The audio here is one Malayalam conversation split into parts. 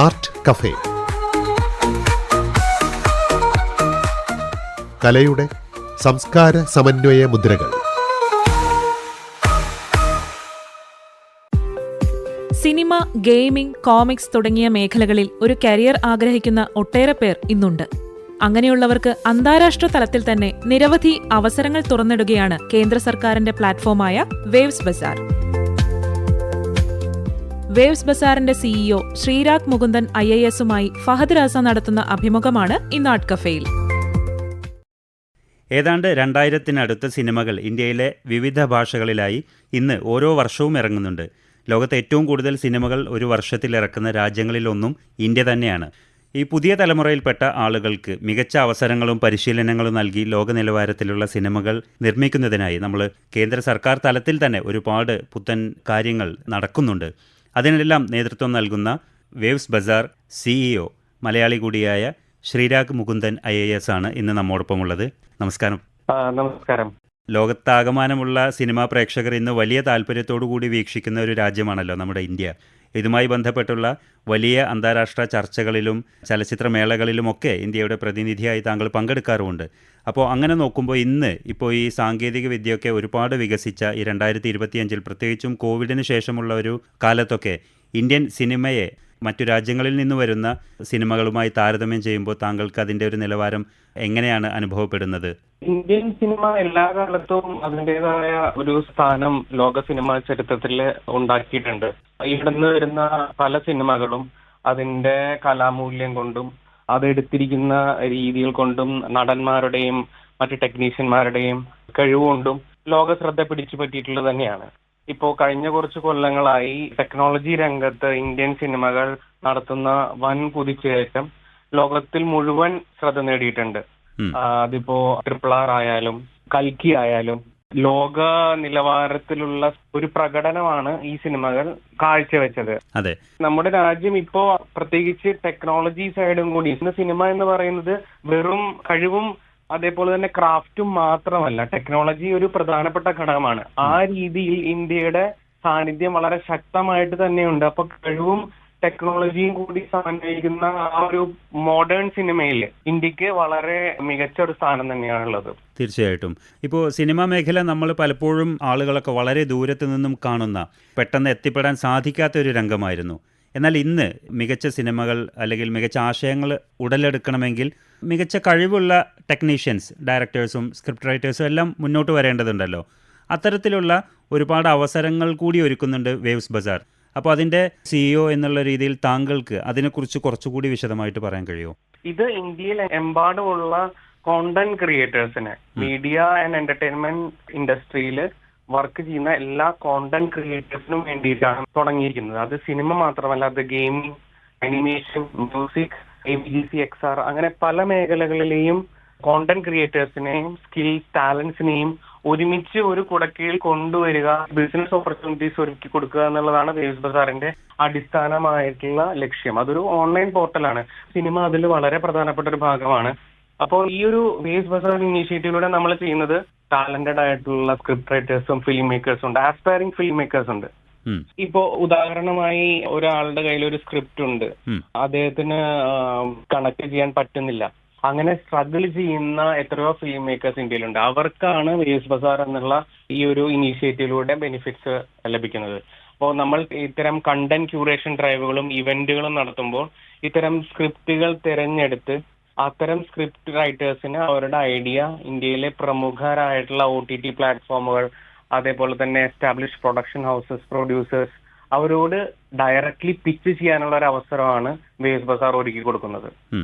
Art cafe. കലയുടെ സംസ്കാര സമന്വയ മുദ്രകൾ. സിനിമ, ഗെയിമിംഗ്, കോമിക്സ് തുടങ്ങിയ മേഖലകളിൽ ഒരു കരിയർ ആഗ്രഹിക്കുന്ന ഒട്ടേറെ പേർ ഇന്നുണ്ട്. അങ്ങനെയുള്ളവർക്ക് അന്താരാഷ്ട്ര തലത്തിൽ തന്നെ നിരവധി അവസരങ്ങൾ തുറന്നിടുകയാണ് കേന്ദ്ര സർക്കാരിന്റെ പ്ലാറ്റ്ഫോമായ വേവ്സ് ബസാർ. വേവ്സ് ബസാറിന്റെ സിഇഒ ശ്രീരാഗ് മുകുന്ദൻ IASുമായി ഫഹദ് രാസ നടത്തുന്ന അഭിമുഖമാണ് ഇന്ന് ആർട്ട് കഫേയിൽ. ഏതാണ്ട് 2000-നടുത്ത് സിനിമകൾ ഇന്ത്യയിലെ വിവിധ ഭാഷകളിലായി ഇന്ന് ഓരോ വർഷവും ഇറങ്ങുന്നുണ്ട്. ലോകത്തെ ഏറ്റവും കൂടുതൽ സിനിമകൾ ഒരു വർഷത്തിൽ ഇറക്കുന്ന രാജ്യങ്ങളിലൊന്നും ഇന്ത്യ തന്നെയാണ്. ഈ പുതിയ തലമുറയിൽപ്പെട്ട ആളുകൾക്ക് മികച്ച അവസരങ്ങളും പരിശീലനങ്ങളും നൽകി ലോക നിലവാരത്തിലുള്ള സിനിമകൾ നിർമ്മിക്കുന്നതിനായി നമ്മൾ കേന്ദ്ര സർക്കാർ തലത്തിൽ തന്നെ ഒരുപാട് പുത്തൻ കാര്യങ്ങൾ നടക്കുന്നുണ്ട്. അതിനെല്ലാം നേതൃത്വം നൽകുന്ന വേവ്സ് ബസാർ CEO മലയാളി കൂടിയായ ശ്രീരാഗ് മുകുന്ദൻ IAS ആണ് ഇന്ന് നമ്മോടൊപ്പമുള്ളത്. നമസ്കാരം. നമസ്കാരം. ലോകത്താകമാനമുള്ള സിനിമാ പ്രേക്ഷകർ ഇന്ന് വലിയ താല്പര്യത്തോടു കൂടി വീക്ഷിക്കുന്ന ഒരു രാജ്യമാണല്ലോ നമ്മുടെ ഇന്ത്യ. ഇതുമായി ബന്ധപ്പെട്ടുള്ള വലിയ അന്താരാഷ്ട്ര ചർച്ചകളിലും ചലച്ചിത്രമേളകളിലുമൊക്കെ ഇന്ത്യയുടെ പ്രതിനിധിയായി താങ്കൾ പങ്കെടുക്കാറുമുണ്ട്. അപ്പോൾ അങ്ങനെ നോക്കുമ്പോൾ ഇപ്പോൾ ഈ സാങ്കേതിക വിദ്യയൊക്കെ ഒരുപാട് വികസിച്ച ഈ 2025 പ്രത്യേകിച്ചും കോവിഡിന് ശേഷമുള്ള ഒരു കാലത്തൊക്കെ ഇന്ത്യൻ സിനിമയെ മറ്റു രാജ്യങ്ങളിൽ നിന്ന് വരുന്ന സിനിമകളുമായി താരതമ്യം ചെയ്യുമ്പോൾ താങ്കൾക്ക് അതിൻ്റെ ഒരു നിലവാരം എങ്ങനെയാണ് അനുഭവപ്പെടുന്നത്? ഇന്ത്യൻ സിനിമ എല്ലാ കാലത്തും അതിൻ്റെതായ ഒരു സ്ഥാനം ലോക സിനിമാ ചരിത്രത്തിൽ ഉണ്ടാക്കിയിട്ടുണ്ട്. ഇവിടെ നിന്ന് വരുന്ന പല സിനിമകളും അതിന്റെ കലാമൂല്യം കൊണ്ടും അതെടുത്തിരിക്കുന്ന രീതികൾ കൊണ്ടും നടന്മാരുടെയും മറ്റു ടെക്നീഷ്യന്മാരുടെയും കഴിവുകൊണ്ടും ലോക ശ്രദ്ധ പിടിച്ചു പറ്റിയിട്ടുള്ളത് തന്നെയാണ്. ഇപ്പോ കഴിഞ്ഞ കുറച്ച് കൊല്ലങ്ങളായി ടെക്നോളജി രംഗത്ത് ഇന്ത്യൻ സിനിമകൾ നടത്തുന്ന വൻ കുതിച്ചുകയറ്റം ലോകത്തിൽ മുഴുവൻ ശ്രദ്ധ നേടിയിട്ടുണ്ട്. അതിപ്പോ RRR ആയാലും കൽക്കി ആയാലും ലോക നിലവാരത്തിലുള്ള ഒരു പ്രകടനമാണ് ഈ സിനിമകൾ കാഴ്ചവെച്ചത്. അതെ, നമ്മുടെ രാജ്യം ഇപ്പോ പ്രത്യേകിച്ച് ടെക്നോളജി സൈഡും കൂടി, ഇന്ന് സിനിമ എന്ന് പറയുന്നത് വെറും കഴിവും അതേപോലെ തന്നെ ക്രാഫ്റ്റും മാത്രമല്ല, ടെക്നോളജി ഒരു പ്രധാനപ്പെട്ട ഘടകമാണ്. ആ രീതിയിൽ ഇന്ത്യയുടെ സാന്നിധ്യം വളരെ ശക്തമായിട്ട് തന്നെയുണ്ട്. അപ്പൊ കഴിവും ടെക്നോളജിയും കൂടി സമന്വയിക്കുന്ന ആ ഒരു മോഡേൺ സിനിമയിൽ ഇന്ത്യക്ക് വളരെ മികച്ച ഒരു സ്ഥാനം തന്നെയാണുള്ളത്. തീർച്ചയായിട്ടും. ഇപ്പോൾ സിനിമാ മേഖല നമ്മൾ പലപ്പോഴും ആളുകളൊക്കെ വളരെ ദൂരത്ത് നിന്നും കാണുന്ന, പെട്ടെന്ന് എത്തിപ്പെടാൻ സാധിക്കാത്ത ഒരു രംഗമായിരുന്നു. എന്നാൽ ഇന്ന് മികച്ച സിനിമകൾ അല്ലെങ്കിൽ മികച്ച ആശയങ്ങൾ ഉടലെടുക്കണമെങ്കിൽ മികച്ച കഴിവുള്ള ടെക്നീഷ്യൻസ്, ഡയറക്ടേഴ്സും സ്ക്രിപ്റ്റ് റൈറ്റേഴ്സും എല്ലാം മുന്നോട്ട് വരേണ്ടതുണ്ടല്ലോ. അത്തരത്തിലുള്ള ഒരുപാട് അവസരങ്ങൾ കൂടി ഒരുക്കുന്നുണ്ട് വേവ്സ് ബസാർ. അപ്പോൾ അതിൻ്റെ CEO എന്നുള്ള രീതിയിൽ താങ്കൾക്ക് അതിനെക്കുറിച്ച് കുറച്ചുകൂടി വിശദമായിട്ട് പറയാൻ കഴിയുമോ? ഇത് ഇന്ത്യയിൽ എമ്പാടുമുള്ള കോണ്ടന്റ് ക്രിയേറ്റേഴ്സിന്, മീഡിയ ആൻഡ് എന്റർടൈൻമെന്റ് ഇൻഡസ്ട്രിയിൽ വർക്ക് ചെയ്യുന്ന എല്ലാ കോണ്ടന്റ് ക്രിയേറ്റേഴ്സിനും വേണ്ടിയിട്ടാണ് തുടങ്ങിയിരിക്കുന്നത്. അത് സിനിമ മാത്രമല്ല, അത് gaming, animation, music, ABGC, XR അങ്ങനെ പല മേഖലകളിലെയും കോണ്ടന്റ് ക്രിയേറ്റേഴ്സിനെയും സ്കിൽസ്, ടാലൻസിനെയും ഒരുമിച്ച് ഒരു കുടക്കീഴിൽ കൊണ്ടുവരിക, ബിസിനസ് ഓപ്പർച്യൂണിറ്റീസ് ഒരുക്കി കൊടുക്കുക എന്നുള്ളതാണ് വേവ്സ് ബസാറിന്റെ അടിസ്ഥാനമായിട്ടുള്ള ലക്ഷ്യം. അതൊരു ഓൺലൈൻ പോർട്ടലാണ്. സിനിമ അതിൽ വളരെ പ്രധാനപ്പെട്ട ഒരു ഭാഗമാണ്. അപ്പോൾ ഈ ഒരു വേവ്സ് ബസാർ ഇനീഷ്യേറ്റീവിലൂടെ നമ്മൾ ചെയ്യുന്നത്, ടാലന്റഡ് ആയിട്ടുള്ള സ്ക്രിപ്റ്റ് റൈറ്റേഴ്സും ഫിലിം മേക്കേഴ്സും ഉണ്ട്, ആസ്പയറിംഗ് ഫിലിം മേക്കേഴ്സ് ഉണ്ട്. ഇപ്പോ ഉദാഹരണമായി ഒരാളുടെ കയ്യിൽ ഒരു സ്ക്രിപ്റ്റ് ഉണ്ട്, അദ്ദേഹത്തിന് കണക്ട് ചെയ്യാൻ പറ്റുന്നില്ല. അങ്ങനെ സ്ട്രഗിൾ ചെയ്യുന്ന എത്രയോ ഫിലിം മേക്കേഴ്സ് ഇന്ത്യയിലുണ്ട്. അവർക്കാണ് വേവ്സ് ബസാർ എന്നുള്ള ഈ ഒരു ഇനീഷ്യേറ്റീവിലൂടെ ബെനിഫിറ്റ്സ് ലഭിക്കുന്നത്. അപ്പോൾ നമ്മൾ ഇത്തരം കണ്ടന്റ് ക്യൂറേഷൻ ഡ്രൈവുകളും ഇവന്റുകളും നടത്തുമ്പോൾ ഇത്തരം സ്ക്രിപ്റ്റുകൾ തിരഞ്ഞെടുത്ത് അത്തരം സ്ക്രിപ്റ്റ് റൈറ്റേഴ്സിന് അവരുടെ ഐഡിയ ഇന്ത്യയിലെ പ്രമുഖരായിട്ടുള്ള OTT പ്ലാറ്റ്ഫോമുകൾ, അതേപോലെ തന്നെ എസ്റ്റാബ്ലിഷ് പ്രൊഡക്ഷൻ ഹൗസസ്, പ്രൊഡ്യൂസേഴ്സ്, അവരോട് ഡയറക്ട്ലി പിച്ച് ചെയ്യാനുള്ള ഒരു അവസരമാണ് വേവ്സ് ബസാർ ഒരുക്കി കൊടുക്കുന്നത്.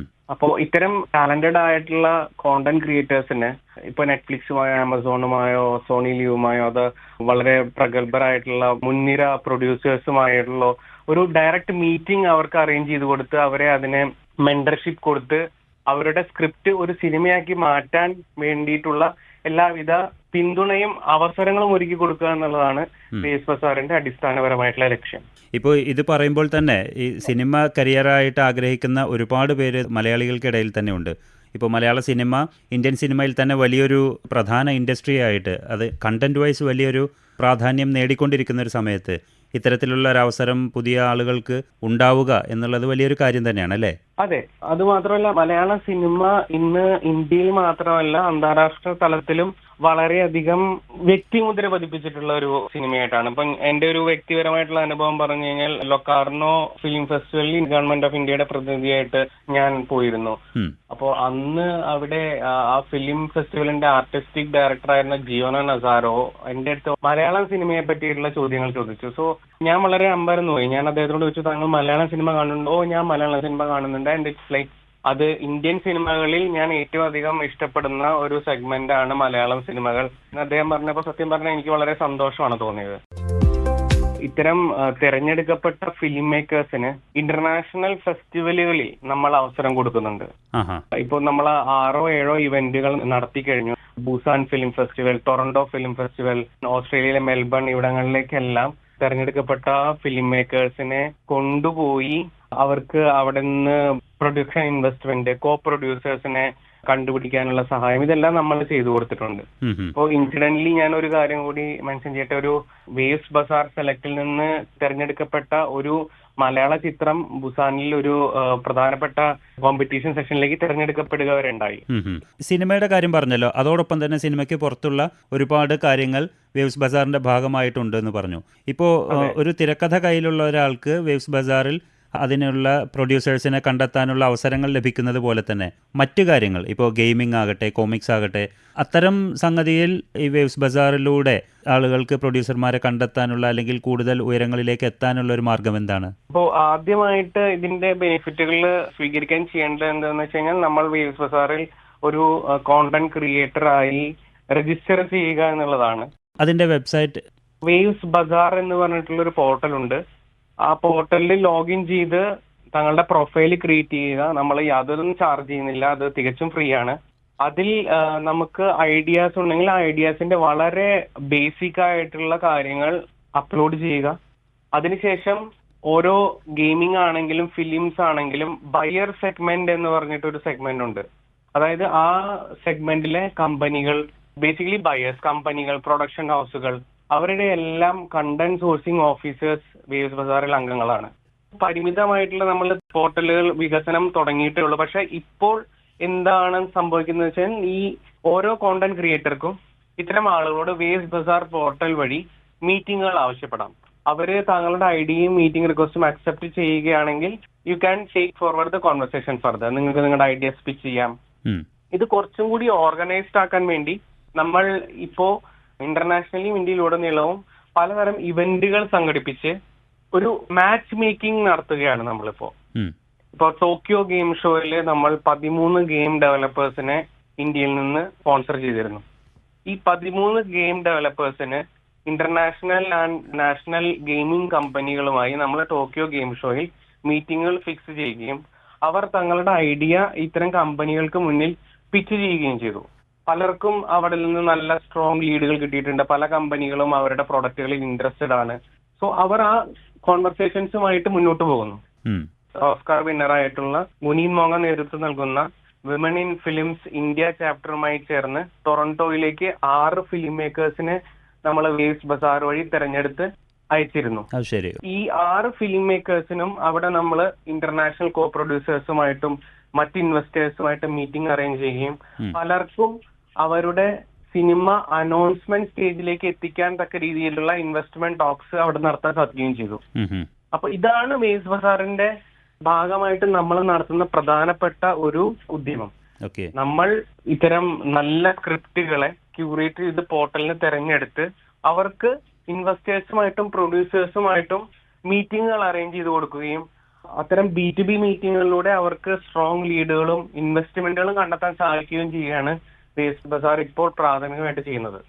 അപ്പോൾ ഇത്തരം ടാലന്റഡ് ആയിട്ടുള്ള കോണ്ടന്റ് ക്രിയേറ്റേഴ്സിന് ഇപ്പൊ നെറ്റ്ഫ്ലിക്സുമായോ ആമസോണുമായോ സോണി ലിവുമായോ അത് വളരെ പ്രഗത്ഭരായിട്ടുള്ള മുൻനിര പ്രൊഡ്യൂസേഴ്സുമായിട്ടുള്ള ഒരു ഡയറക്റ്റ് മീറ്റിംഗ് അവർക്ക് അറേഞ്ച് ചെയ്ത് കൊടുത്ത് അവരെ അതിനെ മെന്റർഷിപ്പ് കൊടുത്ത് അവരുടെ സ്ക്രിപ്റ്റ് ഒരു സിനിമയാക്കി മാറ്റാൻ വേണ്ടിയിട്ടുള്ള എല്ലാവിധ പിന്തുണയും അവസരങ്ങളും ഒരുക്കി കൊടുക്കുക എന്നുള്ളതാണ് വേവ്സ് ബസാറിന്റെ അടിസ്ഥാനപരമായിട്ടുള്ള ലക്ഷ്യം. ഇപ്പോൾ ഇത് പറയുമ്പോൾ തന്നെ ഈ സിനിമ കരിയറായിട്ട് ആഗ്രഹിക്കുന്ന ഒരുപാട് പേര് മലയാളികൾക്കിടയിൽ തന്നെ ഉണ്ട്. ഇപ്പോൾ മലയാള സിനിമ ഇന്ത്യൻ സിനിമയിൽ തന്നെ വലിയൊരു പ്രധാന ഇൻഡസ്ട്രി ആയിട്ട്, അത് കണ്ടന്റ് വൈസ് വലിയൊരു പ്രാധാന്യം നേടിക്കൊണ്ടിരിക്കുന്ന ഒരു സമയത്ത് ഇത്തരത്തിലുള്ള ഒരു അവസരം പുതിയ ആളുകൾക്ക് ഉണ്ടാവുക എന്നുള്ളത് വലിയൊരു കാര്യം തന്നെയാണ് അല്ലേ? അതെ, അത് മാത്രമല്ല മലയാള സിനിമ ഇന്ന് ഇന്ത്യയിൽ മാത്രമല്ല അന്താരാഷ്ട്ര തലത്തിലും വളരെയധികം വ്യക്തിമുദ്ര പതിപ്പിച്ചിട്ടുള്ള ഒരു സിനിമയായിട്ടാണ്. ഇപ്പം എന്റെ ഒരു വ്യക്തിപരമായിട്ടുള്ള അനുഭവം പറഞ്ഞു കഴിഞ്ഞാൽ ലൊക്കാർണോ ഫിലിം ഫെസ്റ്റിവലിൽ ഗവൺമെന്റ് ഓഫ് ഇന്ത്യയുടെ പ്രതിനിധിയായിട്ട് ഞാൻ പോയിരുന്നു. അപ്പോ അന്ന് അവിടെ ആ ഫിലിം ഫെസ്റ്റിവലിന്റെ ആർട്ടിസ്റ്റിക് ഡയറക്ടറായിരുന്ന ജിയോന നസാരോ എന്റെ അടുത്ത് മലയാളം സിനിമയെ പറ്റിയിട്ടുള്ള ചോദ്യങ്ങൾ ചോദിച്ചു. സോ ഞാൻ വളരെ അമ്പരന്ന് പോയി. ഞാൻ അദ്ദേഹത്തോട് ചോദിച്ചു, താങ്കൾ മലയാളം സിനിമ കാണുന്നുണ്ടോ? ഞാൻ മലയാളം സിനിമ കാണുന്നുണ്ട്. ആൻഡ് ഇറ്റ്സ് ലൈക്ക് അത് ഇന്ത്യൻ സിനിമകളിൽ ഞാൻ ഏറ്റവും അധികം ഇഷ്ടപ്പെടുന്ന ഒരു സെഗ്മെന്റ് ആണ് മലയാളം സിനിമകൾ എന്ന് അദ്ദേഹം പറഞ്ഞപ്പോൾ സത്യം പറഞ്ഞാൽ എനിക്ക് വളരെ സന്തോഷമാണ് തോന്നിയത്. ഇത്തരം തിരഞ്ഞെടുക്കപ്പെട്ട ഫിലിം മേക്കേഴ്സിന് ഇന്റർനാഷണൽ ഫെസ്റ്റിവലുകളിൽ നമ്മൾ അവസരം കൊടുക്കുന്നുണ്ട്. ഇപ്പോൾ നമ്മൾ 6-7 ഇവന്റുകൾ നടത്തി കഴിഞ്ഞു. Busan film festival, Toronto film festival, ഓസ്ട്രേലിയയിലെ മെൽബൺ, ഇവിടങ്ങളിലേക്കെല്ലാം തെരഞ്ഞെടുക്കപ്പെട്ട ഫിലിം മേക്കേഴ്സിനെ കൊണ്ടുപോയി അവർക്ക് അവിടെ നിന്ന് പ്രൊഡക്ഷൻ ഇൻവെസ്റ്റ്മെന്റ്, കോ പ്രൊഡ്യൂസേഴ്സിനെ കണ്ടുപിടിക്കാനുള്ള സഹായം ഇതെല്ലാം നമ്മൾ ചെയ്തു കൊടുത്തിട്ടുണ്ട്. അപ്പോൾ ഇൻസിഡന്റലി ഞാൻ ഒരു കാര്യം കൂടി മെൻഷൻ ചെയ്യട്ടെ. ഒരു വേവ്സ് ബസാർ സെലക്റ്റിൽ നിന്ന് തെരഞ്ഞെടുക്കപ്പെട്ട ഒരു മലയാള ചിത്രം ബുസാനിൽ ഒരു പ്രധാനപ്പെട്ട കോമ്പറ്റീഷൻ സെഷനിലേക്ക് തിരഞ്ഞെടുക്കപ്പെടുക വരെ ഉണ്ടായി. സിനിമയുടെ കാര്യം പറഞ്ഞല്ലോ, അതോടൊപ്പം തന്നെ സിനിമയ്ക്ക് പുറത്തുള്ള ഒരുപാട് കാര്യങ്ങൾ വേവ്സ് ബസാറിന്റെ ഭാഗമായിട്ടുണ്ട് എന്ന് പറഞ്ഞു. ഇപ്പോൾ ഒരു തിരക്കഥ കയ്യിലുള്ള ഒരാൾക്ക് വേവ്സ് ബസാറിൽ അതിനുള്ള പ്രൊഡ്യൂസേഴ്സിനെ കണ്ടെത്താനുള്ള അവസരങ്ങൾ ലഭിക്കുന്നത് പോലെ തന്നെ മറ്റു കാര്യങ്ങൾ, ഇപ്പോൾ ഗെയിമിംഗ് ആകട്ടെ, കോമിക്സ് ആകട്ടെ, അത്തരം സംഗതിയിൽ ഈ വേവ്സ് ബസാറിലൂടെ ആളുകൾക്ക് പ്രൊഡ്യൂസർമാരെ കണ്ടെത്താനുള്ള അല്ലെങ്കിൽ കൂടുതൽ ഉയരങ്ങളിലേക്ക് എത്താനുള്ള ഒരു മാർഗം എന്താണ്? അപ്പോൾ ആദ്യമായിട്ട് ഇതിന്റെ ബെനിഫിറ്റുകൾ സ്വീകരിക്കാൻ ചെയ്യേണ്ടത് എന്താണെന്ന് വെച്ച് കഴിഞ്ഞാൽ നമ്മൾ വേവ്സ് ബസാറിൽ ഒരു കോണ്ടന്റ് ക്രിയേറ്റർ ആയി രജിസ്റ്റർ ചെയ്യുക എന്നുള്ളതാണ്. അതിന്റെ വെബ്സൈറ്റ് വേവ്സ് ബസാർ എന്ന് പറഞ്ഞിട്ടുള്ള ഒരു പോർട്ടൽ ഉണ്ട്. ആ പോർട്ടലിൽ ലോഗിൻ ചെയ്ത് തങ്ങളുടെ പ്രൊഫൈൽ ക്രിയേറ്റ് ചെയ്യുക. നമ്മൾ യാതൊന്നും ചാർജ് ചെയ്യുന്നില്ല, അത് തികച്ചും ഫ്രീ ആണ്. അതിൽ നമുക്ക് ഐഡിയാസ് ഉണ്ടെങ്കിൽ ആ ഐഡിയാസിന്റെ വളരെ ബേസിക് ആയിട്ടുള്ള കാര്യങ്ങൾ അപ്ലോഡ് ചെയ്യുക. അതിനുശേഷം ഓരോ ഗെയിമിംഗ് ആണെങ്കിലും ഫിലിംസ് ആണെങ്കിലും ബയർ സെഗ്മെന്റ് എന്ന് പറഞ്ഞിട്ടൊരു സെഗ്മെന്റ് ഉണ്ട്. അതായത് ആ സെഗ്മെന്റിലെ കമ്പനികൾ, ബേസിക്കലി ബയേഴ്സ് കമ്പനികൾ, പ്രൊഡക്ഷൻ ഹൗസുകൾ, അവരുടെ എല്ലാം കണ്ടന്റ് സോഴ്സിംഗ് ഓഫീസേഴ്സ് വേവ്സ് ബസാറിൽ അംഗങ്ങളാണ്. പരിമിതമായിട്ടുള്ള നമ്മൾ പോർട്ടലുകൾ വികസനം തുടങ്ങിയിട്ടേ ഉള്ളൂ. പക്ഷെ ഇപ്പോൾ എന്താണ് സംഭവിക്കുന്നത് വെച്ചാൽ ഈ ഓരോ കോണ്ടന്റ് ക്രിയേറ്റർക്കും ഇത്തരം ആളുകളോട് വേവ്സ് ബസാർ പോർട്ടൽ വഴി മീറ്റിങ്ങുകൾ ആവശ്യപ്പെടാം. അവര് താങ്കളുടെ ഐഡിയും മീറ്റിംഗ് റിക്വസ്റ്റും അക്സെപ്റ്റ് ചെയ്യുകയാണെങ്കിൽ you can take forward the conversation further. നിങ്ങൾക്ക് നിങ്ങളുടെ ഐഡിയാസ് പിച്ച് ചെയ്യാം. ഇത് കുറച്ചും കൂടി ഓർഗനൈസ്ഡ് ആക്കാൻ വേണ്ടി നമ്മൾ ഇപ്പോ ഇന്റർനാഷണലി ഇന്ത്യയിലുടനീളവും പലതരം ഇവന്റുകൾ സംഘടിപ്പിച്ച് ഒരു മാച്ച് മേക്കിംഗ് നടത്തുകയാണ് നമ്മളിപ്പോ. ഇപ്പൊ ടോക്കിയോ ഗെയിം ഷോയിൽ നമ്മൾ 13 ഗെയിം ഡെവലപ്പേഴ്സിനെ ഇന്ത്യയിൽ നിന്ന് സ്പോൺസർ ചെയ്തിരുന്നു. ഈ 13 ഗെയിം ഡെവലപ്പേഴ്സിന് ഇന്റർനാഷണൽ ആൻഡ് നാഷണൽ ഗെയിമിംഗ് കമ്പനികളുമായി നമ്മൾ ടോക്കിയോ ഗെയിം ഷോയിൽ മീറ്റിംഗുകൾ ഫിക്സ് ചെയ്യുകയും അവർ തങ്ങളുടെ ഐഡിയ ഇത്തരം കമ്പനികൾക്ക് മുന്നിൽ പിച്ച് ചെയ്യുകയും ചെയ്തു. പലർക്കും അവിടെ നിന്ന് നല്ല സ്ട്രോങ് ലീഡുകൾ കിട്ടിയിട്ടുണ്ട്. പല കമ്പനികളും അവരുടെ പ്രൊഡക്റ്റുകളിൽ ഇൻട്രസ്റ്റഡ് ആണ്. സോ അവർ ആ കോൺവെർസേഷൻസുമായിട്ട് മുന്നോട്ട് പോകുന്നു. ഓസ്കാർ വിന്നറായിട്ടുള്ള മുനീൻ മോങ്ങ നേതൃത്വം നൽകുന്ന വിമൻ ഇൻ ഫിലിംസ് ഇന്ത്യ ചാപ്റ്ററുമായി ചേർന്ന് ടൊറന്റോയിലേക്ക് 6 ഫിലിം മേക്കേഴ്സിനെ നമ്മൾ വേവ്സ് ബസാർ വഴി തെരഞ്ഞെടുത്ത് അയച്ചിരുന്നു. ഈ 6 ഫിലിം മേക്കേഴ്സിനും അവിടെ നമ്മൾ ഇന്റർനാഷണൽ കോ പ്രൊഡ്യൂസേഴ്സുമായിട്ടും മറ്റ് ഇൻവെസ്റ്റേഴ്സുമായിട്ട് മീറ്റിംഗ് അറേഞ്ച് ചെയ്യുകയും പലർക്കും അവരുടെ സിനിമ അനൗൺസ്മെന്റ് സ്റ്റേജിലേക്ക് എത്തിക്കാൻ തക്ക രീതിയിലുള്ള ഇൻവെസ്റ്റ്മെന്റ് ടോക്സ് അവിടെ നടത്താൻ സാധിക്കുകയും ചെയ്തു. അപ്പൊ ഇതാണ് വേവ്സ് ബസാറിന്റെ ഭാഗമായിട്ട് നമ്മൾ നടത്തുന്ന പ്രധാനപ്പെട്ട ഒരു ഉദ്യമം. നമ്മൾ ഇത്തരം നല്ല സ്ക്രിപ്റ്റുകളെ ക്യൂറേറ്റ് ചെയ്ത് പോർട്ടലിന് തെരഞ്ഞെടുത്ത് അവർക്ക് ഇൻവെസ്റ്റേഴ്സുമായിട്ടും പ്രൊഡ്യൂസേഴ്സുമായിട്ടും മീറ്റിങ്ങുകൾ അറേഞ്ച് ചെയ്ത് കൊടുക്കുകയും അത്തരം B2B മീറ്റിങ്ങുകളിലൂടെ അവർക്ക് സ്ട്രോങ് ലീഡുകളും ഇൻവെസ്റ്റ്മെന്റുകളും കണ്ടെത്താൻ സാധിക്കുകയും ചെയ്യുകയാണ് വേവ്സ് ബസാർ ഇപ്പോൾ പ്രാഥമികമായിട്ട് ചെയ്യുന്നത്.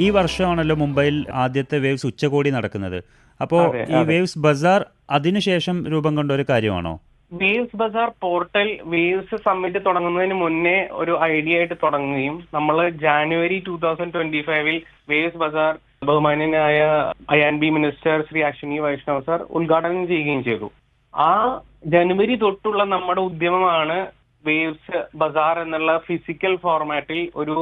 ഈ വർഷമാണല്ലോ മുംബൈയിൽ ആദ്യത്തെ വേവ്സ് ഉച്ചകോടി നടക്കുന്നത്. അപ്പോൾ ഈ വേവ്സ് ബസാർ അതിനുശേഷം രൂപം കൊണ്ട ഒരു കാര്യമാണോ? Waves Bazaar portal Waves Summit തുടങ്ങുന്നതിന് മുന്നേ ഒരു ഐഡിയ ആയിട്ട് തുടങ്ങുകയും നമ്മൾ ജാനുവരി 2025 വേവ്സ് ബസാർ ബഹുമാന്യനായ IB minister Shri Ashwini Vaishnaw sir ഉദ്ഘാടനം ചെയ്യുകയും ചെയ്തു. ആ ജനുവരി തൊട്ടുള്ള നമ്മുടെ ഉദ്യമമാണ് വേവ്സ് ബസാർ എന്നുള്ള ഫിസിക്കൽ ഫോർമാറ്റിൽ ഒരു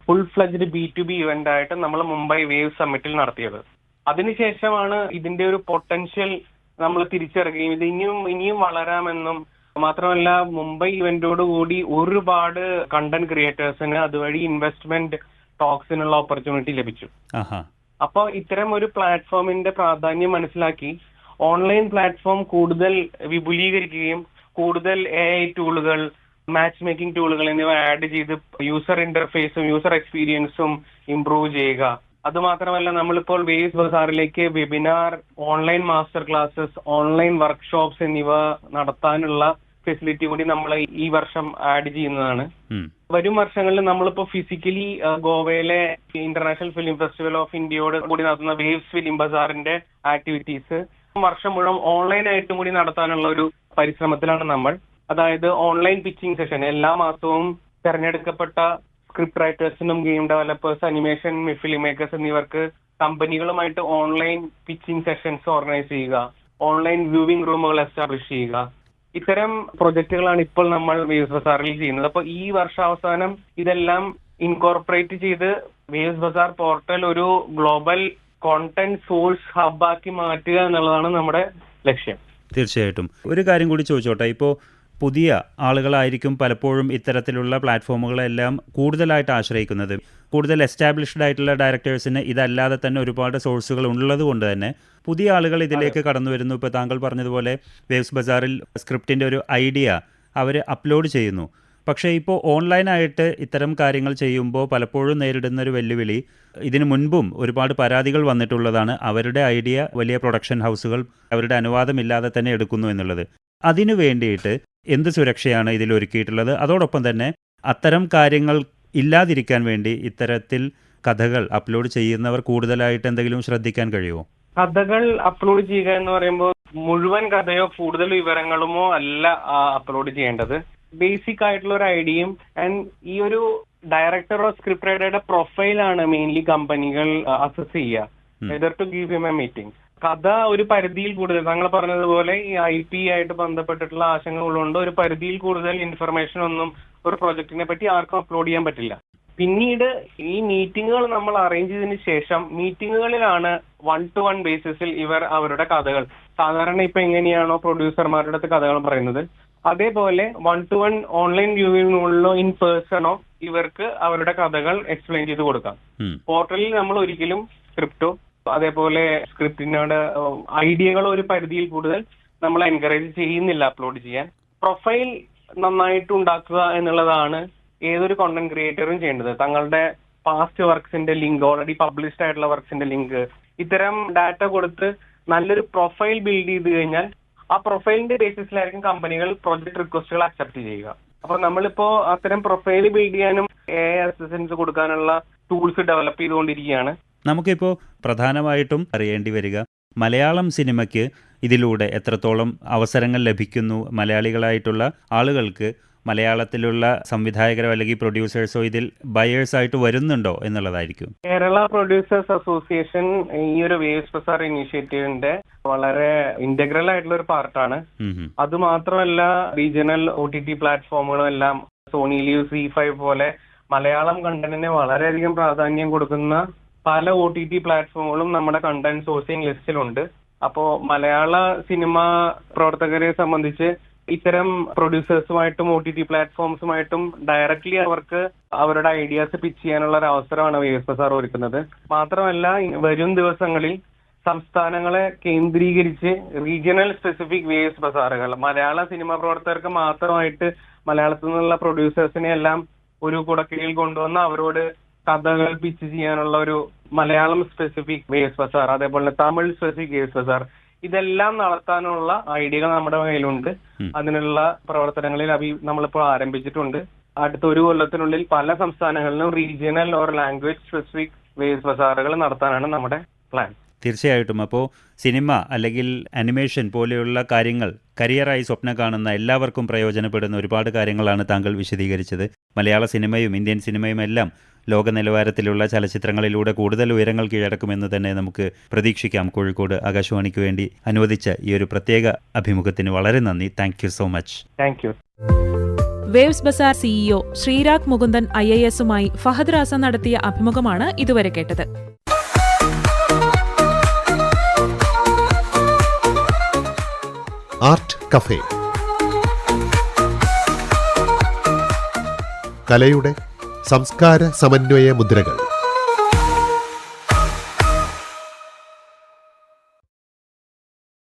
ഫുൾ ഫ്ലജ്ഡ് B2B ഇവന്റ് ആയിട്ട് നമ്മൾ മുംബൈ വേവ് സമ്മിറ്റിൽ നടത്തിയത്. അതിനുശേഷമാണ് ഇതിന്റെ ഒരു പൊട്ടൻഷ്യൽ നമ്മൾ തിരിച്ചറിയുകയും ഇത് ഇനിയും വളരാമെന്നും മാത്രമല്ല മുംബൈ ഇവന്റോട് കൂടി ഒരുപാട് കണ്ടന്റ് ക്രിയേറ്റേഴ്സിന് അതുവഴി ഇൻവെസ്റ്റ്മെന്റ് ടോക്സിനുള്ള ഓപ്പർച്യൂണിറ്റി ലഭിച്ചു. അപ്പോൾ ഇത്തരം ഒരു പ്ലാറ്റ്ഫോമിന്റെ പ്രാധാന്യം മനസ്സിലാക്കി ഓൺലൈൻ പ്ലാറ്റ്ഫോം കൂടുതൽ വിപുലീകരിക്കുകയും കൂടുതൽ AI ടൂളുകൾ, മാച്ച് മേക്കിംഗ് ടൂളുകൾ എന്നിവ ആഡ് ചെയ്ത് യൂസർ ഇന്റർഫേസും യൂസർ എക്സ്പീരിയൻസും ഇംപ്രൂവ് ചെയ്യുക. അതുമാത്രമല്ല നമ്മളിപ്പോൾ വേവ്സ് ബസാറിലേക്ക് webinar, online master classes, online workshops എന്നിവ നടത്താനുള്ള ഫെസിലിറ്റി കൂടി നമ്മൾ ഈ വർഷം ആഡ് ചെയ്യുന്നതാണ്. വരും വർഷങ്ങളിൽ നമ്മളിപ്പോ ഫിസിക്കലി ഗോവയിലെ ഇന്റർനാഷണൽ ഫിലിം ഫെസ്റ്റിവൽ ഓഫ് ഇന്ത്യയോട് കൂടി നടത്തുന്ന വേവ്സ് ഫിലിം ബസാറിന്റെ ആക്ടിവിറ്റീസ് വർഷം മുഴുവൻ ഓൺലൈൻ ആയിട്ടും കൂടി നടത്താനുള്ള ഒരു പരിശ്രമത്തിലാണ് നമ്മൾ. അതായത് ഓൺലൈൻ പിച്ചിങ് സെഷൻ എല്ലാ മാസവും തെരഞ്ഞെടുക്കപ്പെട്ട സ്ക്രിപ്റ്റ് റൈറ്റേഴ്സിനും game developers, animation film makers എന്നിവർക്ക് കമ്പനികളുമായിട്ട് ഓൺലൈൻ പിച്ചിങ് സെഷൻസ് ഓർഗനൈസ് ചെയ്യുക, ഓൺലൈൻ വ്യൂവിംഗ് റൂമുകൾ എസ്റ്റാബ്ലിഷ് ചെയ്യുക. ഇത്തരം പ്രൊജക്ടുകളാണ് ഇപ്പോൾ നമ്മൾ വേവ്സ് ബസാറിൽ ചെയ്യുന്നത്. അപ്പൊ ഈ വർഷാവസാനം ഇതെല്ലാം ഇൻകോർപ്പറേറ്റ് ചെയ്ത് വേവ്സ് ബസാർ പോർട്ടൽ ഒരു ഗ്ലോബൽ കോണ്ടന്റ് സോഴ്സ് ഹബ്ബാക്കി മാറ്റുക എന്നുള്ളതാണ് നമ്മുടെ ലക്ഷ്യം. തീർച്ചയായിട്ടും. ഒരു കാര്യം കൂടി ചോദിച്ചോട്ടെ, ഇപ്പോൾ പുതിയ ആളുകളായിരിക്കും പലപ്പോഴും ഇത്തരത്തിലുള്ള പ്ലാറ്റ്ഫോമുകളെല്ലാം കൂടുതലായിട്ട് ആശ്രയിക്കുന്നത്. കൂടുതൽ എസ്റ്റാബ്ലിഷ്ഡ് ആയിട്ടുള്ള ഡയറക്ടേഴ്സിന് ഇതല്ലാതെ തന്നെ ഒരുപാട് സോഴ്സുകൾ ഉള്ളത് കൊണ്ട് തന്നെ പുതിയ ആളുകൾ ഇതിലേക്ക് കടന്നു വരുന്നു. ഇപ്പോൾ താങ്കൾ പറഞ്ഞതുപോലെ വേവ്സ് ബസാറിൽ സ്ക്രിപ്റ്റിൻ്റെ ഒരു ഐഡിയ അവർ അപ്ലോഡ് ചെയ്യുന്നു. പക്ഷേ ഇപ്പോൾ ഓൺലൈനായിട്ട് ഇത്തരം കാര്യങ്ങൾ ചെയ്യുമ്പോൾ പലപ്പോഴും നേരിടുന്ന ഒരു വെല്ലുവിളി, ഇതിനു മുൻപും ഒരുപാട് പരാതികൾ വന്നിട്ടുള്ളതാണ്, അവരുടെ ഐഡിയ വലിയ പ്രൊഡക്ഷൻ ഹൗസുകൾ അവരുടെ അനുവാദമില്ലാതെ തന്നെ എടുക്കുന്നു എന്നുള്ളത്. അതിനു വേണ്ടിയിട്ട് എന്ത് സുരക്ഷയാണ് ഇതിൽ ഒരുക്കിയിട്ടുള്ളത്? അതോടൊപ്പം തന്നെ അത്തരം കാര്യങ്ങൾ ഇല്ലാതിരിക്കാൻ വേണ്ടി ഇത്തരത്തിൽ കഥകൾ അപ്ലോഡ് ചെയ്യുന്നവർ കൂടുതലായിട്ട് എന്തെങ്കിലും ശ്രദ്ധിക്കാൻ കഴിയുമോ? കഥകൾ അപ്ലോഡ് ചെയ്യുക എന്ന് പറയുമ്പോൾ മുഴുവൻ കഥയോ കൂടുതൽ വിവരങ്ങളുമോ അല്ല അപ്ലോഡ് ചെയ്യേണ്ടത്. ബേസിക് ആയിട്ടുള്ള ഒരു ഐഡിയയും ആൻഡ് ഈ ഒരു ഡയറക്ടറോ സ്ക്രിപ്റ്റ് റൈറ്ററുടെ പ്രൊഫൈലാണ് മെയിൻലി കമ്പനികൾ അസസ് ചെയ്യുക, whether to give him a meeting. കഥ ഒരു പരിധിയിൽ കൂടുതൽ, താങ്കൾ പറഞ്ഞതുപോലെ ഈ IP ആയിട്ട് ബന്ധപ്പെട്ടിട്ടുള്ള ആശങ്കകളുണ്ട്, ഒരു പരിധിയിൽ കൂടുതൽ ഇൻഫർമേഷൻ ഒന്നും ഒരു പ്രൊജക്ടിനെ പറ്റി ആർക്കും അപ്ലോഡ് ചെയ്യാൻ പറ്റില്ല. പിന്നീട് ഈ മീറ്റിങ്ങുകൾ നമ്മൾ അറേഞ്ച് ചെയ്തതിന് ശേഷം മീറ്റിങ്ങുകളിലാണ് 1-to-1 ബേസിസിൽ ഇവർ അവരുടെ കഥകൾ, സാധാരണ ഇപ്പൊ എങ്ങനെയാണോ പ്രൊഡ്യൂസർമാരുടെ അടുത്ത് കഥകൾ പറയുന്നത് അതേപോലെ 1-to-1 ഓൺലൈൻ വ്യൂവിങ്ങിലോ ഇൻ പേഴ്സണോ ഇവർക്ക് അവരുടെ കഥകൾ എക്സ്പ്ലെയിൻ ചെയ്ത് കൊടുക്കാം. പോർട്ടലിൽ നമ്മൾ ഒരിക്കലും സ്ക്രിപ്റ്റോ അതേപോലെ സ്ക്രിപ്റ്റിനോട് ഐഡിയകളോ ഒരു പരിധിയിൽ കൂടുതൽ നമ്മൾ എൻകറേജ് ചെയ്യുന്നില്ല അപ്ലോഡ് ചെയ്യാൻ. പ്രൊഫൈൽ നന്നായിട്ട് ഉണ്ടാക്കുക എന്നുള്ളതാണ് ഏതൊരു കോണ്ടന്റ് ക്രിയേറ്ററും ചെയ്യേണ്ടത്. തങ്ങളുടെ പാസ്റ്റ് വർക്ക്സിന്റെ ലിങ്ക്, ഓൾറെഡി പബ്ലിഷ്ഡ് ആയിട്ടുള്ള വർക്ക്സിന്റെ ലിങ്ക്, ഇത്തരം ഡാറ്റ കൊടുത്ത് നല്ലൊരു പ്രൊഫൈൽ ബിൽഡ് ചെയ്ത് കഴിഞ്ഞാൽ ആ പ്രൊഫൈലിന്റെ ബേസിസിലായിരിക്കും കമ്പനികൾ പ്രൊജക്ട് റിക്വസ്റ്റുകൾ അക്സെപ്റ്റ് ചെയ്യുക. അപ്പൊ നമ്മളിപ്പോ അത്തരം പ്രൊഫൈൽ ബിൽഡ് ചെയ്യാനും AI അസിസ്റ്റൻസ് കൊടുക്കാനുള്ള ടൂൾസ് ഡെവലപ്പ് ചെയ്തുകൊണ്ടിരിക്കുകയാണ്. നമുക്കിപ്പോൾ പ്രധാനമായിട്ടും അറിയേണ്ടി വരിക മലയാളം സിനിമയ്ക്ക് ഇതിലൂടെ എത്രത്തോളം അവസരങ്ങൾ ലഭിക്കുന്നു, മലയാളികളായിട്ടുള്ള ആളുകൾക്ക് മലയാളത്തിലുള്ള സംവിധായകരോ അല്ലെങ്കിൽ പ്രൊഡ്യൂസേഴ്സോ ഇതിൽ ബയേഴ്സായിട്ട് വരുന്നുണ്ടോ എന്നുള്ളതായിരിക്കും. കേരള പ്രൊഡ്യൂസേഴ്സ് അസോസിയേഷൻ ഈ ഒരു വേവ്സ് ബസാർ ഇനീഷ്യേറ്റീവിന്റെ വളരെ ഇന്റഗ്രൽ ആയിട്ടുള്ള ഒരു പാർട്ടാണ്. അതുമാത്രമല്ല റീജിയണൽ OTT പ്ലാറ്റ്ഫോമുകളും എല്ലാം സോണി ലീവ്, C5 പോലെ മലയാളം കണ്ടന്റിന് വളരെയധികം പ്രാധാന്യം കൊടുക്കുന്ന പല OTT പ്ലാറ്റ്ഫോമുകളും നമ്മുടെ കണ്ടന്റ് സോഴ്സിംഗ് ലിസ്റ്റിലുണ്ട്. അപ്പോ മലയാള സിനിമ പ്രവർത്തകരെ സംബന്ധിച്ച് ഇത്തരം പ്രൊഡ്യൂസേഴ്സുമായിട്ടും OTT പ്ലാറ്റ്ഫോംസുമായിട്ടും ഡയറക്ട്ലി അവർക്ക് അവരുടെ ഐഡിയാസ് പിച്ച് ചെയ്യാനുള്ള ഒരു അവസരമാണ് വേവ്സ് ബസാർ ഒരുക്കുന്നത്. മാത്രമല്ല വരും ദിവസങ്ങളിൽ സംസ്ഥാനങ്ങളെ കേന്ദ്രീകരിച്ച് റീജിയണൽ സ്പെസിഫിക് വേവ്സ് ബസാറുകൾ, മലയാള സിനിമ പ്രവർത്തകർക്ക് മാത്രമായിട്ട് മലയാളത്തിൽ നിന്നുള്ള പ്രൊഡ്യൂസേഴ്സിനെ എല്ലാം ഒരു കുടക്കീഴിൽ കൊണ്ടുവന്ന് അവരോട് കഥകൾ പിച്ച് ചെയ്യാനുള്ള ഒരു മലയാളം സ്പെസിഫിക് വേവ്സ് ബസാർ, അതേപോലെ തമിഴ് സ്പെസിഫിക് വേവ്സ് ബസാർ, ഇതെല്ലാം നടത്താനുള്ള ഐഡിയകൾ നമ്മുടെ കയ്യിലുണ്ട്. അതിനുള്ള പ്രവർത്തനങ്ങളിൽ നമ്മളിപ്പോൾ ആരംഭിച്ചിട്ടുണ്ട്. അടുത്ത ഒരു കൊല്ലത്തിനുള്ളിൽ പല സംസ്ഥാനങ്ങളിലും regional or language specific Waves ബസാറുകൾ നടത്താനാണ് നമ്മുടെ പ്ലാൻ. തീർച്ചയായിട്ടും. അപ്പോൾ സിനിമ അല്ലെങ്കിൽ അനിമേഷൻ പോലെയുള്ള കാര്യങ്ങൾ കരിയറായി സ്വപ്നം കാണുന്ന എല്ലാവർക്കും പ്രയോജനപ്പെടുന്ന ഒരുപാട് കാര്യങ്ങളാണ് താങ്കൾ വിശദീകരിച്ചത്. മലയാള സിനിമയും ഇന്ത്യൻ സിനിമയും എല്ലാം ലോക നിലവാരത്തിലുള്ള ചലച്ചിത്രങ്ങളിലൂടെ കൂടുതൽ ഉയരങ്ങൾ കീഴടക്കുമെന്ന് തന്നെ നമുക്ക് പ്രതീക്ഷിക്കാം. കോഴിക്കോട് ആകാശവാണിക്ക് വേണ്ടി അനുവദിച്ച ഈ ഒരു പ്രത്യേക അഭിമുഖത്തിന് വളരെ നന്ദി. Thank you so much. Thank you. Waves Bazaar CEO Sreerag Mukundan IASുമായി ഫഹദ് റാസ നടത്തിയ അഭിമുഖമാണ് ഇതുവരെ കേട്ടത്. ആർട്ട് കഫേ, കലയുടെ സംസ്കാര സമന്വയ മുദ്രകൾ.